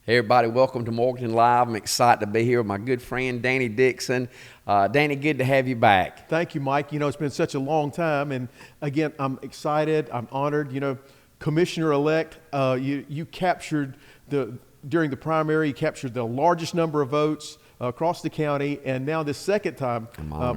Hey everybody, welcome to Morganton Live. I'm excited to be here with my good friend Danny Dixon. Danny, good to have you back. Thank you, Mike. You know, it's been such a long time, and again, I'm excited. I'm honored. You know, Commissioner-elect, you captured during the primary, you captured the largest number of votes across the county, and now this second time,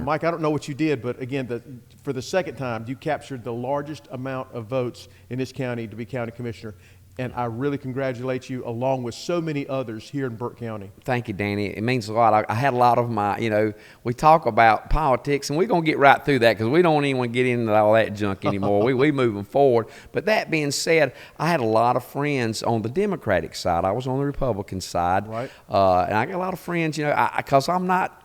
Mike, I don't know what you did, but again, for the second time, you captured the largest amount of votes in this county to be county commissioner. And I really congratulate you, along with so many others here in Burke County. Thank you, Danny. It means a lot. I had a lot of my, we talk about politics, and we're going to get right through that because we don't even want to get into all that junk anymore. we moving forward. But that being said, I had a lot of friends on the Democratic side. I was on the Republican side. Right. And I got a lot of friends, because I'm not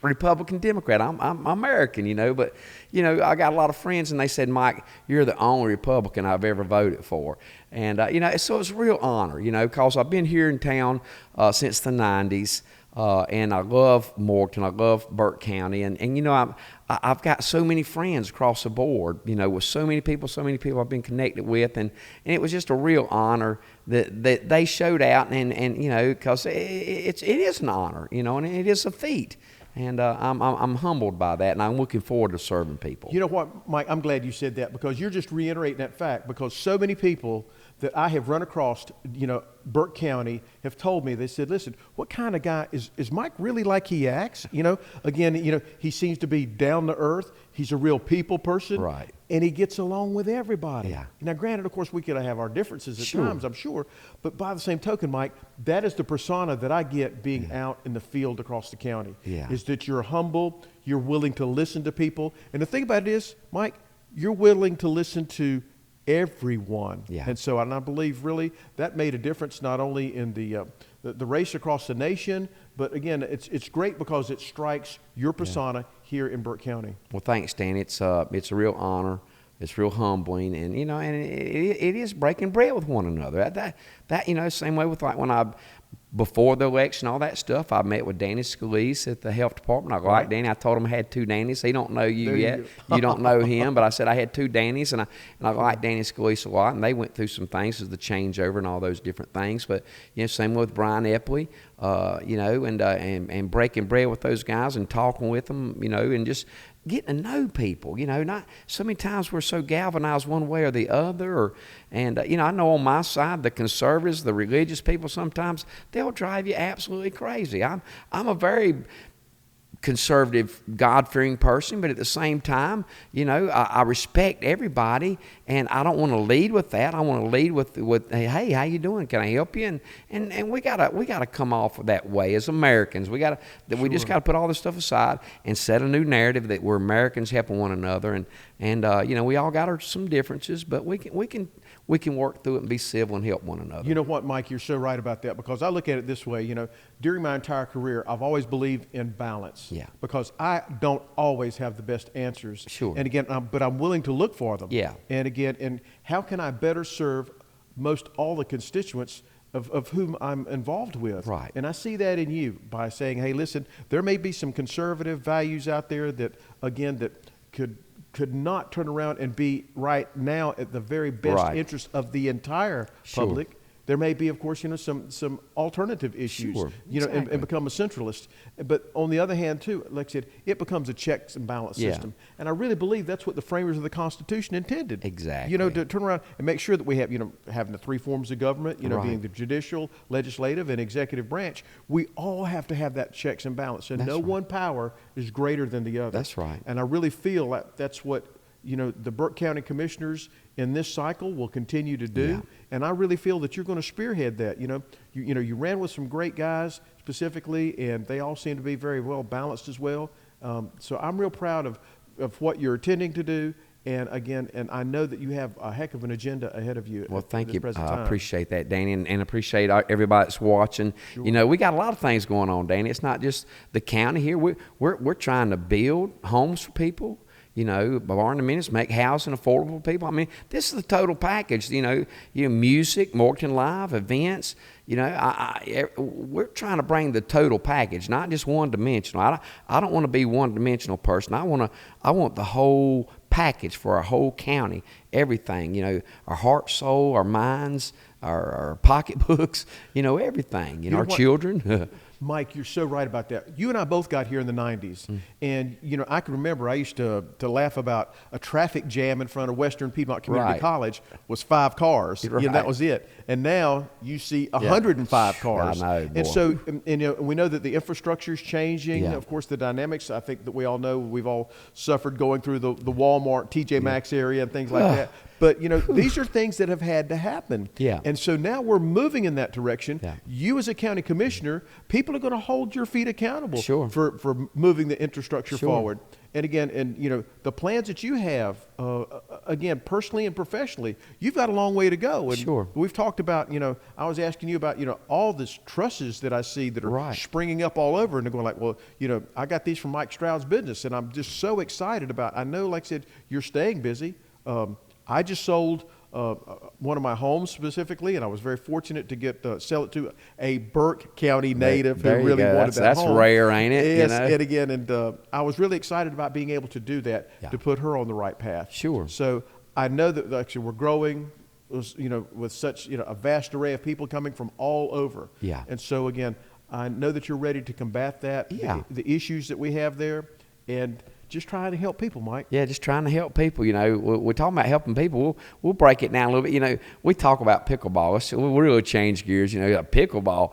Republican, Democrat. I'm American, but I got a lot of friends, and they said, Mike, you're the only Republican I've ever voted for. And so it's a real honor, because I've been here in town since the 90s, and I love Morganton, I love Burke County, and I've got so many friends across the board, with so many people I've been connected with, and it was just a real honor that they showed out, and because it is an honor, and it is a feat. And I'm humbled by that, and I'm looking forward to serving people. You know what, Mike, I'm glad you said that, because you're just reiterating that fact, because so many people that I have run across, Burke County, have told me, they said, listen, what kind of guy is Mike really like he acts? Again, he seems to be down to earth. He's a real people person. Right. And he gets along with everybody. Yeah. Now, granted, of course, we could have our differences at Sure. times, I'm sure. But by the same token, Mike, that is the persona that I get being out in the field across the county. Yeah. Is that you're humble, you're willing to listen to people. And the thing about it is, Mike, you're willing to listen to everyone. Yeah. And so, and I believe really that made a difference not only in the race across the nation, but again, it's great because it strikes your persona here in Burke County. Well, thanks, Dan. It's a real honor. It's real humbling, and it is breaking bread with one another. That same way with like when before the election, all that stuff, I met with Danny Scalise at the health department. I like Danny. I told him I had two Dannys. He don't know you yet. You don't know him, but I said I had two Dannys, and I like Danny Scalise a lot. And they went through some things as the changeover and all those different things. But same with Brian Epley, and breaking bread with those guys and talking with them, and just getting to know people, not so many times we're so galvanized one way or the other. I know on my side, the conservatives, the religious people, sometimes they'll drive you absolutely crazy. I'm a very conservative, God-fearing person, but at the same time, I respect everybody, and I don't want to lead with that. I want to lead with hey, how you doing? Can I help you? And we gotta come off that way as Americans. We just gotta put all this stuff aside and set a new narrative that we're Americans helping one another, and we all got some differences, but we can work through it and be civil and help one another. You know what, Mike, you're so right about that, because I look at it this way, during my entire career, I've always believed in balance. Yeah. Because I don't always have the best answers. Sure. And again, but I'm willing to look for them. Yeah. And again, and how can I better serve most all the constituents of whom I'm involved with? Right. And I see that in you by saying, hey, listen, there may be some conservative values out there that, again, that could not turn around and be right now at the very best interest of the entire public. There may be, of course, some alternative issues, Sure. Exactly. and become a centralist. But on the other hand, too, like I said, it becomes a checks and balance system. And I really believe that's what the framers of the Constitution intended. Exactly. To turn around and make sure that we have, having the three forms of government, Right. being the judicial, legislative, and executive branch, we all have to have that checks and balance. And That's right. one power is greater than the other. That's right. And I really feel that that's what the Burke County Commissioners in this cycle will continue to do. Yeah. And I really feel that you're going to spearhead that. You ran with some great guys specifically, and they all seem to be very well balanced as well. So I'm real proud of what you're intending to do. And again, I know that you have a heck of an agenda ahead of you. Well, thank you. I I appreciate that, Danny, and appreciate everybody that's watching. Sure. We got a lot of things going on, Danny. It's not just the county here. We're trying to build homes for people. Barn amenities, make housing affordable for people. I mean, this is the total package. Music, Morganton Live, events. We're trying to bring the total package, not just one dimensional. I don't want to be one dimensional person. I want the whole package for our whole county, everything. Our heart, soul, our minds, our pocketbooks, everything, You know our what? children. Mike, you're so right about that. You and I both got here in the 90s. And, I can remember I used to laugh about a traffic jam in front of Western Piedmont Community Right. College was 5 cars. Right. That was it. And now you see 105 cars. I know, boy. And so, we know that the infrastructure is changing. Yeah. Of course, the dynamics, I think that we all know, we've all suffered going through the Walmart, TJ Maxx area and things like that. But, these are things that have had to happen. Yeah. And so now we're moving in that direction. Yeah. You as a county commissioner, people are going to hold your feet accountable Sure. for moving the infrastructure Sure. forward. And again, the plans that you have, again, personally and professionally, you've got a long way to go. And Sure. we've talked about, I was asking you about, all these trusses that I see that are Right. springing up all over, and they're going like, well, I got these from Mike Stroud's business, and I'm just so excited about. I know, like I said, you're staying busy. I just sold one of my homes specifically, and I was very fortunate to sell it to a Burke County native There who you really go. wanted that That's home. rare, ain't it? Yes, and again, I was really excited about being able to do that Yeah. to put her on the right path. Sure. So I know that actually we're growing, with such a vast array of people coming from all over. Yeah. And so again, I know that you're ready to combat that. Yeah. The issues that we have there, and just trying to help people, Mike. Yeah, just trying to help people. We're talking about helping people. We'll break it down a little bit. We talk about pickleball. So we'll really change gears. Pickleball.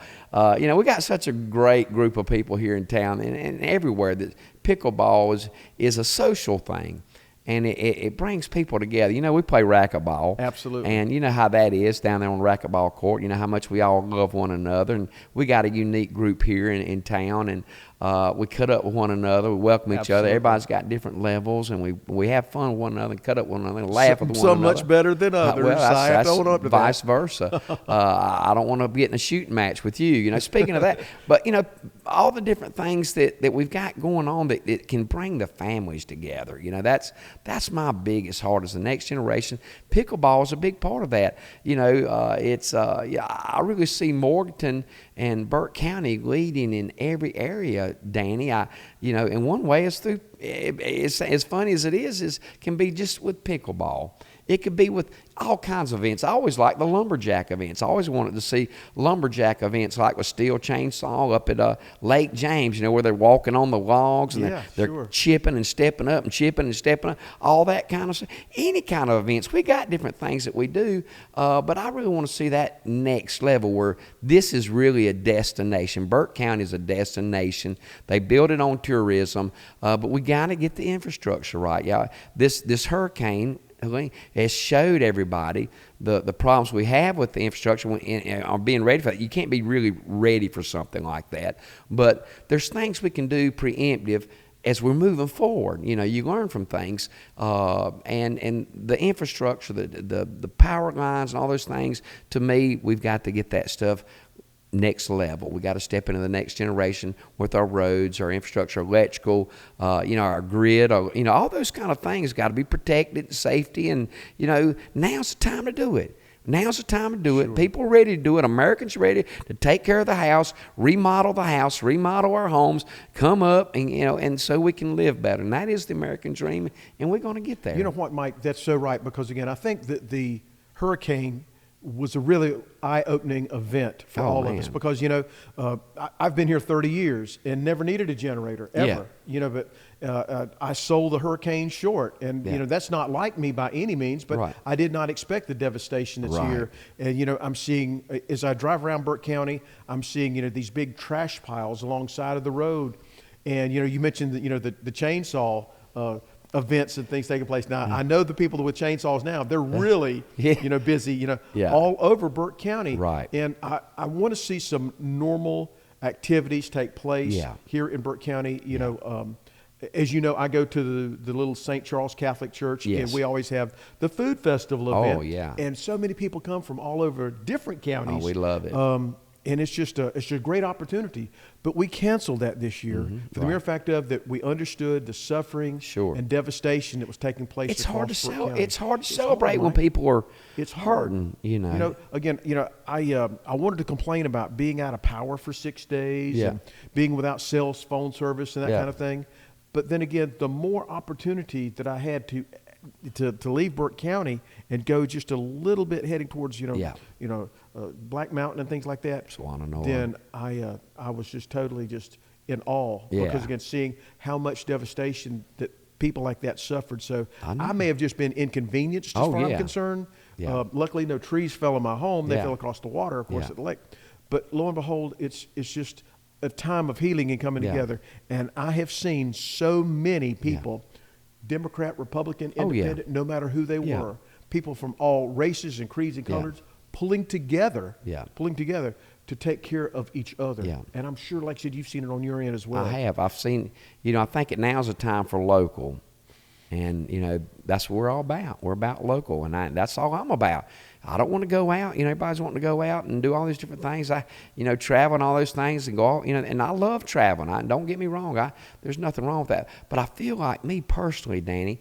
We got such a great group of people here in town and everywhere that pickleball is a social thing. And it brings people together. We play racquetball. Absolutely. And you know how that is down there on the racquetball court. You know how much we all love one another. And we got a unique group here in town. And we cut up with one another. We welcome each Absolutely. other. Everybody's got different levels. And we have fun with one another and cut up with one another and laugh with one Some another. much better than others. Well, I have to that's own up to vice that. versa. I don't want to get in a shooting match with you. Speaking of that, but all the different things that we've got going on that can bring the families together. That's my biggest heart is the next generation. Pickleball is a big part of that. I really see Morganton and Burke County leading in every area, Danny. In one way, it's through. It's as funny as it is can be just with pickleball. It could be with all kinds of events. I always like the lumberjack events. I always wanted to see lumberjack events like with Steel Chainsaw up at Lake James, where they're walking on the logs and they're sure. chipping and stepping up and chipping and stepping up, all that kind of stuff. Any kind of events. We got different things that we do, but I really want to see that next level where this is really a destination. Burke County is a destination. They build it on tourism, but we got to get the infrastructure right. Yeah, this hurricane has showed everybody the problems we have with the infrastructure and are being ready for that. You can't be really ready for something like that. But there's things we can do preemptive as we're moving forward. You learn from things. And the infrastructure, the power lines and all those things, to me, we've got to get that stuff next level. We got to step into the next generation with our roads, our infrastructure, electrical, our grid, all those kind of things got to be protected, safety, and now's the time to do it. Now's the time to do it. Sure. People are ready to do it. Americans are ready to take care of the house, remodel our homes, come up, and so we can live better. And that is the American dream, and we're going to get there. You know what, Mike? That's so right, because again, I think that the hurricane was a really eye-opening event for all of us, because I've been here 30 years and never needed a generator ever. But I sold the hurricane short, and that's not like me by any means, but Right. I did not expect the devastation that's Right. here. And I'm seeing, as I drive around Burke County, I'm seeing these big trash piles alongside of the road, and you mentioned the chainsaw events and things taking place. Now, I know the people with chainsaws now, they're really, busy, all over Burke County. Right. And I want to see some normal activities take place here in Burke County. As you know, I go to the little St. Charles Catholic Church, and we always have the food festival event. Oh, yeah. And so many people come from all over different counties. Oh, we love it. And it's just a great opportunity. But we canceled that this year for the mere fact of that we understood the suffering and devastation that was taking place. It's hard to County. It's hard to celebrate when people are hurting. Again, I wanted to complain about being out of power for 6 days and being without cell phone service and that kind of thing. But then again, the more opportunity that I had to to leave Burke County and go just a little bit heading towards Black Mountain and things like that, then I was just totally just in awe because again seeing how much devastation that people like that suffered. So I may have just been inconvenienced as far as I'm concerned. Luckily, no trees fell on my home. They fell across the water, of course, at the lake. But lo and behold, it's just a time of healing and coming together. And I have seen so many people, Democrat, Republican, Independent, no matter who they were, people from all races and creeds and colors, pulling together to take care of each other. And I'm sure, like I said, you've seen it on your end as well. I have. I've seen, I think now's a time for local. And, that's what we're all about. We're about local. And that's all I'm about. I don't want to go out. Everybody's wanting to go out and do all these different things. Travel and all those things and go out, and I love traveling. Don't get me wrong. There's nothing wrong with that. But I feel like, me personally, Danny,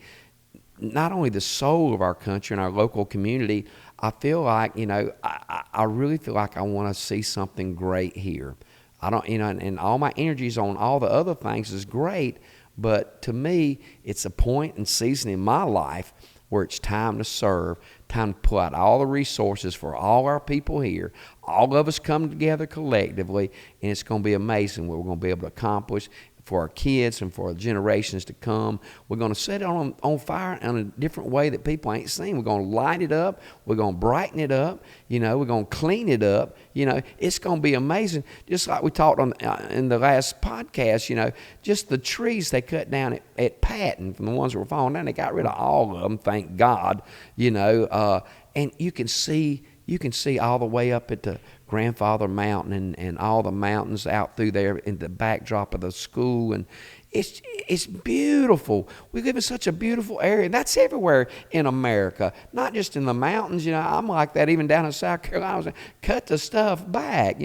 not only the soul of our country and our local community, I feel like, I really feel like I want to see something great here. I don't, and all my energies on all the other things is great, but to me, it's a point and season in my life where it's time to serve, time to pull out all the resources for all our people here. All of us come together collectively, and it's going to be amazing what we're going to be able to accomplish for our kids and for generations to come. We're going to set it on fire in a different way that people ain't seen. We're going to light it up. We're going to brighten it up. We're going to clean it up. It's going to be amazing. Just like we talked on in the last podcast, just the trees they cut down at Patton, from the ones that were falling down, they got rid of all of them, thank God, and you can see all the way up at the Grandfather Mountain and all the mountains out through there in the backdrop of the school. And it's beautiful. We live in such a beautiful area. That's everywhere in America, not just in the mountains. I'm like that even down in South Carolina. Cut the stuff back,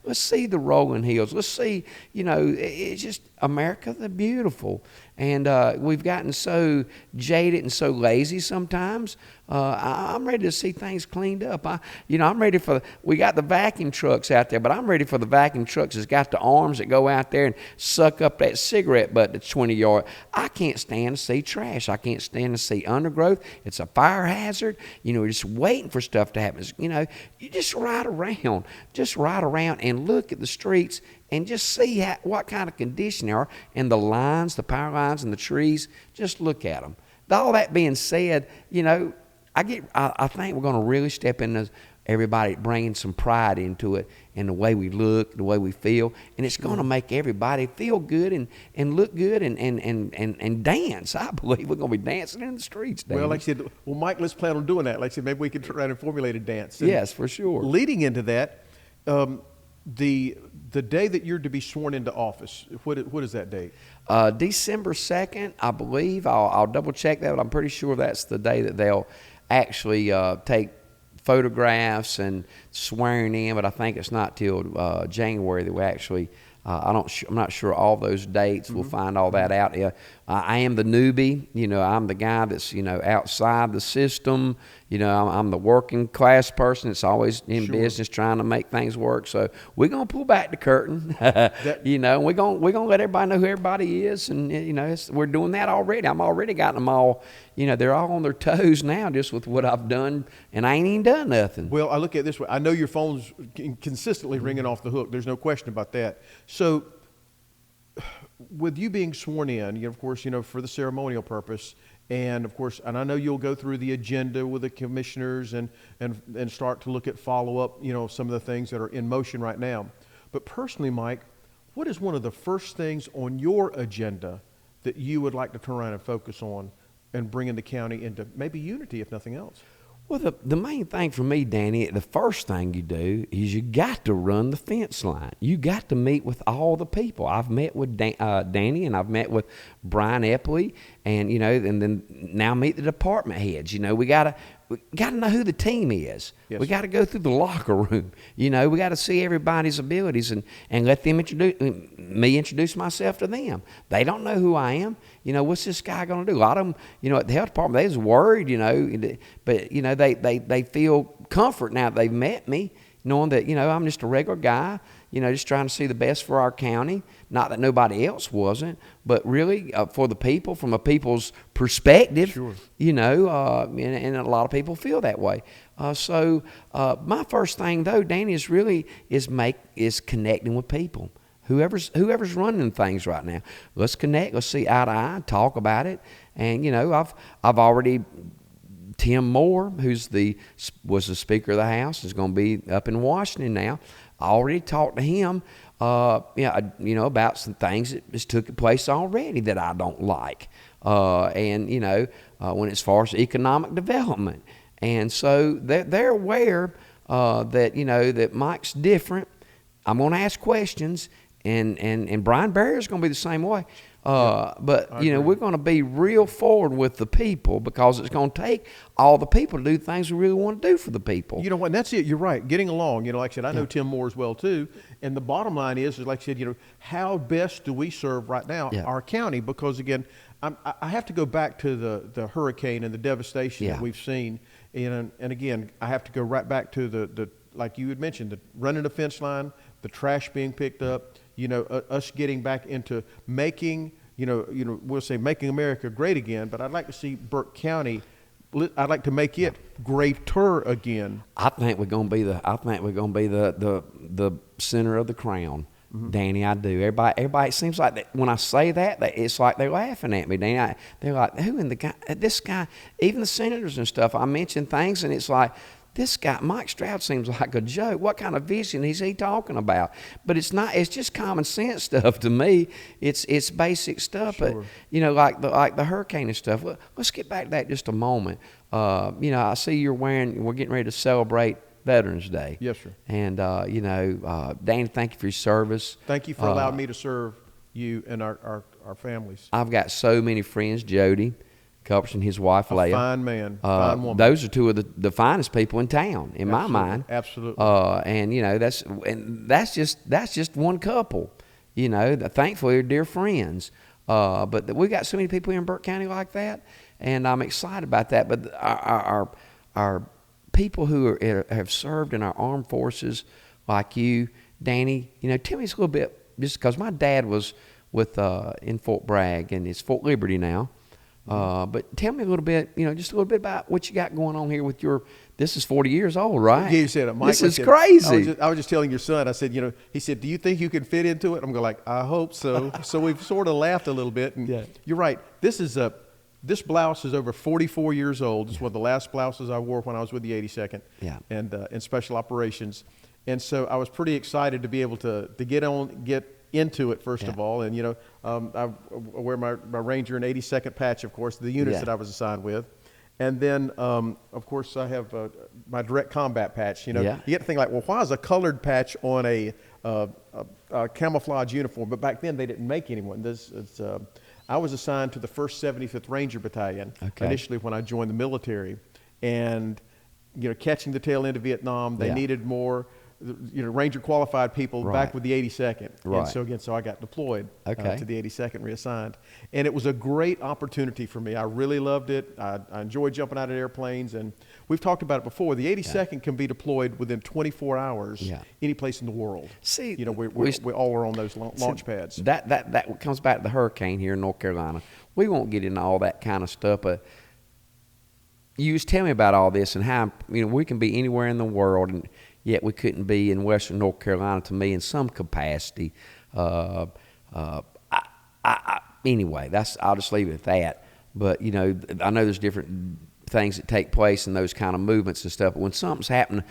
Let's see the rolling hills. Let's see, it's just America, the beautiful. And we've gotten so jaded and so lazy sometimes. I'm ready to see things cleaned up. I'm ready we got the vacuum trucks out there, but I'm ready for the vacuum trucks that's got the arms that go out there and suck up that cigarette butt that's 20 yards. I can't stand to see trash. I can't stand to see undergrowth. It's a fire hazard. We're just waiting for stuff to happen. You just ride around and look at the streets and just see what kind of condition they are, and the lines, the power lines, and the trees. Just look at them. All that being said, I think we're going to really step into everybody bringing some pride into it, and the way we look, the way we feel, and it's going to make everybody feel good and look good and dance. I believe we're going to be dancing in the streets, David. Well, like I said, Mike, let's plan on doing that. Like I said, maybe we can try to formulate a dance. And yes, for sure. Leading into that, the day that you're to be sworn into office, what is that date? December 2nd, I believe. I'll double check that, but I'm pretty sure that's the day that they'll actually take photographs and swearing in, but I think it's not till January that we actually I'm not sure all those dates. We'll find all that out. I am the newbie. I'm the guy that's, outside the system. I'm the working class person that's always in business trying to make things work. So we're going to pull back the curtain, and we're going to let everybody know who everybody is. And, we're doing that already. I'm already got them all, they're all on their toes now just with what I've done, and I ain't even done nothing. Well, I look at it this way. I know your phone's consistently ringing off the hook. There's no question about that. So with you being sworn in, of course, for the ceremonial purpose, and of course, and I know you'll go through the agenda with the commissioners and start to look at follow-up, some of the things that are in motion right now. But personally, Mike, what is one of the first things on your agenda that you would like to turn around and focus on and bringing the county into maybe unity, if nothing else? Well, the main thing for me, Danny, the first thing you do is you got to run the fence line. You got to meet with all the people. I've met with Danny, and I've met with Brian Epley, and and then now meet the department heads. We got to know who the team is. Yes. We got to go through the locker room. We got to see everybody's abilities and let them introduce myself to them. They don't know who I am. What's this guy going to do? A lot of them, at the health department, they was worried, but they feel comfort now that they've met me, knowing that, I'm just a regular guy, just trying to see the best for our county. Not that nobody else wasn't, but really for the people, from a people's perspective. Sure. And a lot of people feel that way. So my first thing though, Danny, is connecting with people. Whoever's running things right now, let's connect. Let's see eye to eye, talk about it. And I've already. Tim Moore, was the Speaker of the House, is going to be up in Washington now. I already talked to him, about some things that has took place already that I don't like, when as far as economic development, and so they're aware that Mike's different. I'm going to ask questions, and Brian Barrier's going to be the same way. But we're going to be real forward with the people, because it's going to take all the people to do things we really want to do for the people. You know what? And that's it. You're right. Getting along. Like I said, I know Tim Moore as well too. And the bottom line is like I said, how best do we serve right now our county? Because again, I have to go back to the hurricane and the devastation that we've seen. And again, I have to go right back to the like you had mentioned, the running the fence line, the trash being picked up. Us getting back into making, we'll say making America great again, but I'd like to see Burke County, I'd like to make it greater again. I think we're going to be the center of the crown. Mm-hmm. Danny, I do. Everybody, it seems like that when I say that, it's like they're laughing at me, Danny. They're like, who in the guy, this guy, even the senators and stuff, I mention things and it's like, this guy, Mike Stroud, seems like a joke. What kind of vision is he talking about? But it's not. It's just common sense stuff to me. It's basic stuff. Sure. But like the hurricane and stuff. Let's get back to that just a moment. I see we're getting ready to celebrate Veterans Day. Yes, sir. And Danny, thank you for your service. Thank you for allowing me to serve you and our families. I've got so many friends. Jody Culberson, his wife Leah. Fine man, fine woman. Those are two of the finest people in town, in my mind. Absolutely. That's just one couple. Thankfully they're dear friends. But we got so many people here in Burke County like that, and I'm excited about that. But our people who have served in our armed forces, like you, Danny, tell me a little bit, just because my dad was in Fort Bragg, and it's Fort Liberty now. But tell me a little bit, just a little bit about what you got going on here with this is 40 years old, right? Yeah, you said it. Mike, this is crazy. I was just telling your son, I said, he said, do you think you can fit into it? I'm going I hope so. So we've sort of laughed a little bit. And you're right. This blouse is over 44 years old. It's one of the last blouses I wore when I was with the 82nd and in special operations. And so I was pretty excited to be able to get into it first of all, and I wear my Ranger and 82nd patch, of course, the units that I was assigned with, and then of course I have my direct combat patch. You get to think like, well, why is a colored patch on a camouflage uniform? But back then they didn't make anyone. I was assigned to the 1st 75th Ranger Battalion initially when I joined the military, and catching the tail end of Vietnam, they needed more. Ranger qualified people back with the 82nd. Right. And so I got deployed to the 82nd, reassigned. And it was a great opportunity for me. I really loved it. I enjoyed jumping out of airplanes. And we've talked about it before. The 82nd can be deployed within 24 hours any place in the world. See, we all are on those launch pads. That comes back to the hurricane here in North Carolina. We won't get into all that kind of stuff, but you just tell me about all this and how we can be anywhere in the world, and yet we couldn't be in Western North Carolina, to me, in some capacity. Anyway, I'll just leave it at that. But, I know there's different things that take place in those kind of movements and stuff. But when something's happening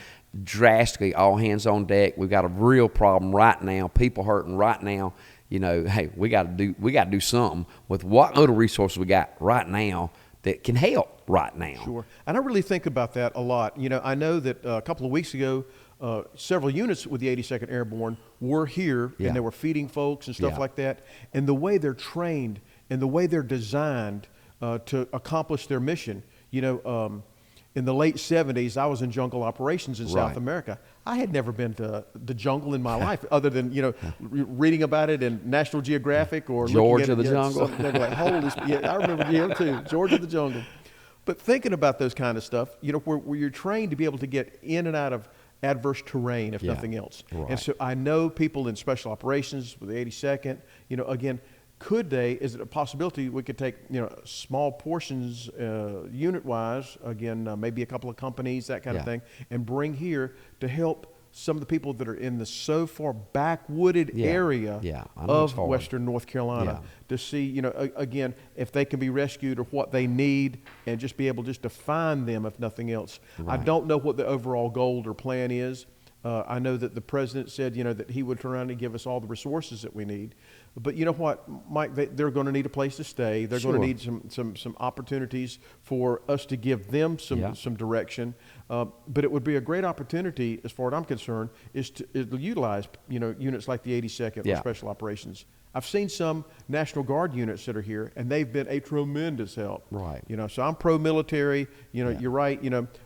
drastically, all hands on deck, we've got a real problem right now, people hurting right now. Hey, we got to do something with what little resources we got right now that can help right now. Sure. And I really think about that a lot. I know that a couple of weeks ago, several units with the 82nd Airborne were here, and they were feeding folks and stuff like that. And the way they're trained and the way they're designed to accomplish their mission. In the late 70s, I was in jungle operations in South America. I had never been to the jungle in my life, other than reading about it in National Geographic or George looking of the Jungle. They're like, holy, I remember him too, George of the Jungle. But thinking about those kind of stuff, where you're trained to be able to get in and out of adverse terrain, if nothing else. Right. And so I know people in special operations with the 82nd, again, is it a possibility we could take, small portions unit-wise, again, maybe a couple of companies, that kind of thing, and bring here to help some of the people that are in the so far backwooded area of Western North Carolina to see, again, if they can be rescued or what they need, and just be able just to find them, if nothing else. Right. I don't know what the overall goal or plan is. I know that the president said, that he would turn around and give us all the resources that we need. But you know what, Mike, they're going to need a place to stay. They're going to need some opportunities for us to give them some direction. But it would be a great opportunity, as far as I'm concerned, is to utilize units like the 82nd for special operations. I've seen some National Guard units that are here, and they've been a tremendous help. Right. So I'm pro-military. You're right.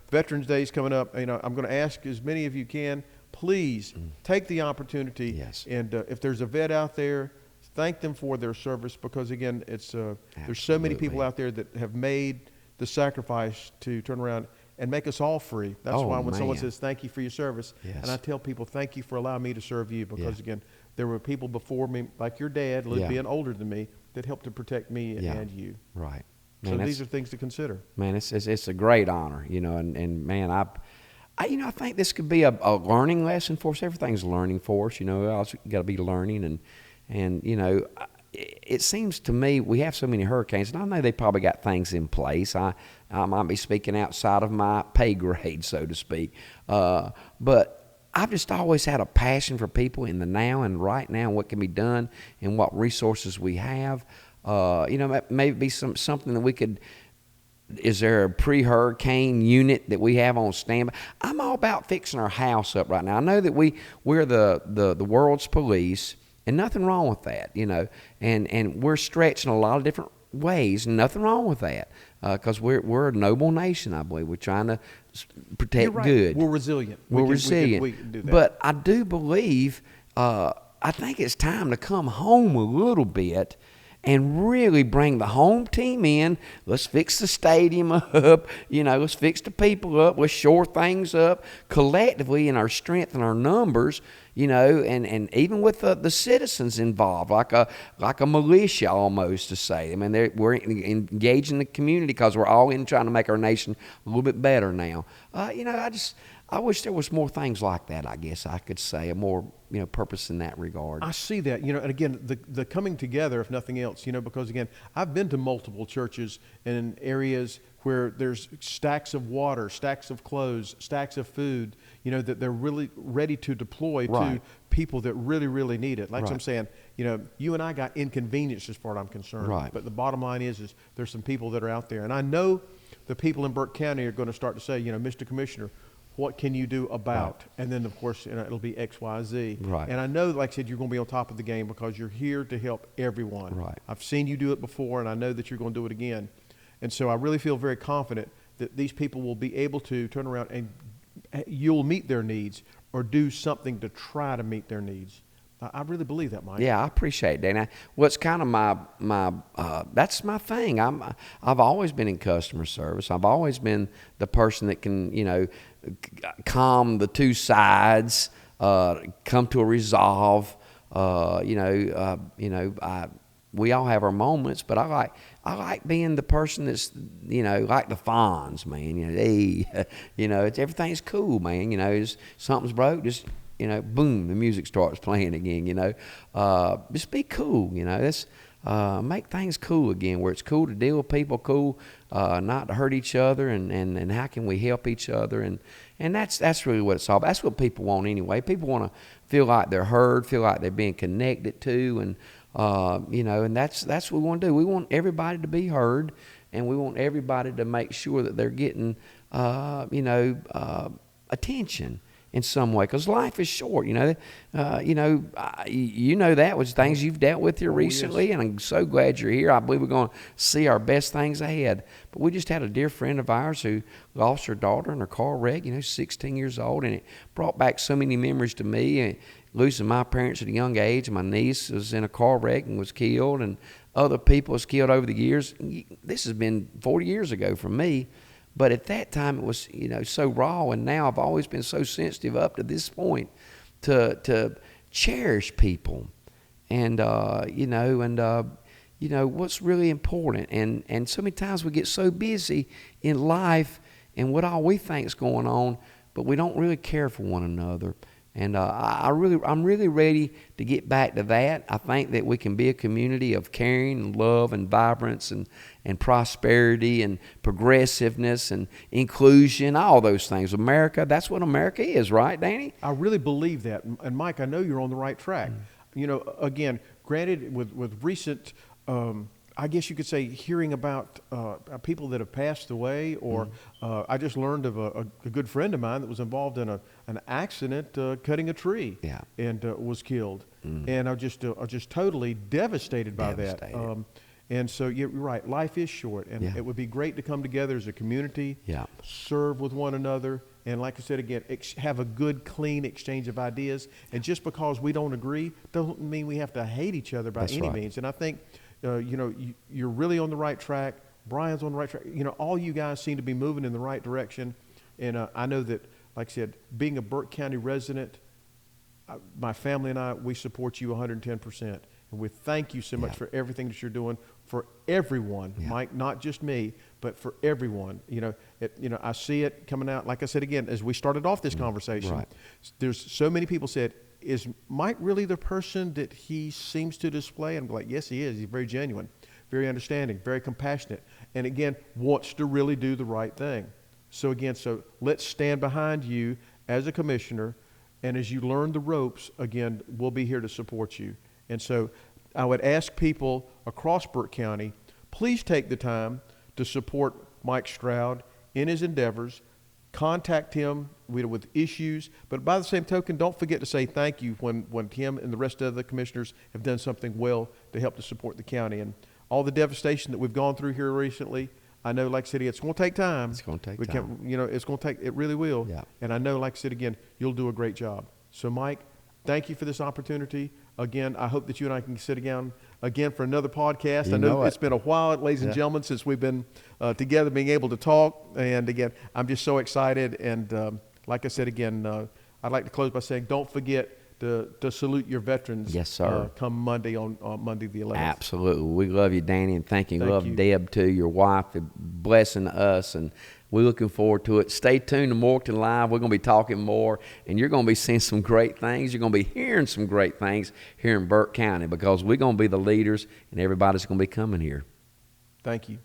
Veterans Day is coming up. I'm going to ask as many of you can, please take the opportunity. Yes. And if there's a vet out there, thank them for their service, because again, it's there's so many people out there that have made the sacrifice to turn around and make us all free. That's why when someone says thank you for your service, and I tell people thank you for allowing me to serve you, because again, there were people before me, like your dad, being older than me, that helped to protect me and you. Right. Man, so these are things to consider. Man, it's a great honor, and man, I think this could be a learning lesson for us. Everything's learning for us, also got to be learning, and it seems to me we have so many hurricanes, and I know they probably got things in place. I might be speaking outside of my pay grade, so to speak, but I've just always had a passion for people in the now and right now, and what can be done and what resources we have. Maybe something that we could. Is there a pre-hurricane unit that we have on standby? I'm all about fixing our house up right now. I know that we're the world's police, and nothing wrong with that, and we're stretched in a lot of different ways, and nothing wrong with that, because we're a noble nation, I believe. We're trying to protect You're right. good. We're resilient. We're resilient. We can do that. But I do believe, I think it's time to come home a little bit and really bring the home team in. Let's fix the stadium up. Let's fix the people up. Let's shore things up collectively in our strength and our numbers. And even with the citizens involved, like a militia almost, to say. I mean, we're engaging the community, because we're all in trying to make our nation a little bit better now. I wish there was more things like that, I guess I could say, a more, purpose in that regard. I see that, and again, the coming together, if nothing else, because again, I've been to multiple churches and in areas where there's stacks of water, stacks of clothes, stacks of food, that they're really ready to deploy to people that really, really need it. Like I'm saying, you and I got inconvenienced as far as I'm concerned. Right. But the bottom line is there's some people that are out there. And I know the people in Burke County are going to start to say, Mr. Commissioner, what can you do about? Right. And then, of course, it'll be X, Y, Z. Right. And I know, like I said, you're going to be on top of the game, because you're here to help everyone. Right. I've seen you do it before, and I know that you're going to do it again. And so I really feel very confident that these people will be able to turn around and you'll meet their needs, or do something to try to meet their needs. I really believe that, Mike. Yeah, I appreciate that. Now, what's kind of my that's my thing. I've always been in customer service. I've always been the person that can, calm the two sides, come to a resolve. We all have our moments, but I like being the person that's, like the Fonz, man. It's everything's cool, man. Something's broke, just. Boom, the music starts playing again, just be cool, that's, make things cool again, where it's cool to deal with people, cool, not to hurt each other, and how can we help each other, and that's really what it's all about. That's what people want anyway. People want to feel like they're heard, feel like they're being connected to, and and that's what we want to do. We want everybody to be heard, and we want everybody to make sure that they're getting, attention in some way, because life is short. That was things you've dealt with here recently, and I'm so glad you're here. I believe we're going to see our best things ahead. But we just had a dear friend of ours who lost her daughter in a car wreck, 16 years old, and it brought back so many memories to me. And losing my parents at a young age, my niece was in a car wreck and was killed, and other people was killed over the years. This has been 40 years ago for me. But at that time, it was, so raw. And now I've always been so sensitive up to this point to cherish people and, what's really important. And so many times we get so busy in life and what all we think is going on, but we don't really care for one another. And I'm really ready to get back to that. I think that we can be a community of caring and love and vibrance and prosperity and progressiveness and inclusion, all those things. America, that's what America is, right, Danny? I really believe that. And Mike, I know you're on the right track. Again, granted, with recent, I guess you could say, hearing about people that have passed away, or I just learned of a good friend of mine that was involved in an accident cutting a tree, and was killed. And I'm just totally devastated by that. And so you're right, life is short, and it would be great to come together as a community, serve with one another, and like I said again, have a good, clean exchange of ideas. And just because we don't agree doesn't mean we have to hate each other by any means. And I think you're really on the right track. Brian's on the right track. All you guys seem to be moving in the right direction. And I know that, like I said, being a Burke County resident, my family and I, we support you 110%. And we thank you so much for everything that you're doing for everyone, Mike, not just me, but for everyone. I see it coming out. Like I said again, as we started off this conversation, there's so many people said, is Mike really the person that he seems to display? And I'm like, yes, he is. He's very genuine, very understanding, very compassionate, and again, wants to really do the right thing. So again, let's stand behind you as a commissioner, and as you learn the ropes, again, we'll be here to support you. And so I would ask people across Burke County, please take the time to support Mike Stroud in his endeavors. Contact him with issues, but by the same token, don't forget to say thank you when him and the rest of the commissioners have done something well to help to support the county. And all the devastation that we've gone through here recently, I know, like I said, it's going to take time. It's going to take time. It's going to take, it really will. Yeah. And I know, like I said again, you'll do a great job. So Mike, thank you for this opportunity. Again, I hope that you and I can sit down again for another podcast. I know it's been a while, ladies and gentlemen, since we've been together, being able to talk. And again, I'm just so excited. And like I said again, I'd like to close by saying, don't forget to salute your veterans. Yes, sir. Come Monday on Monday the 11th. Absolutely. We love you, Danny, and thank you. Love Deb too, your wife, blessing us, and we're looking forward to it. Stay tuned to Morganton Live. We're going to be talking more, and you're going to be seeing some great things. You're going to be hearing some great things here in Burke County, because we're going to be the leaders, and everybody's going to be coming here. Thank you.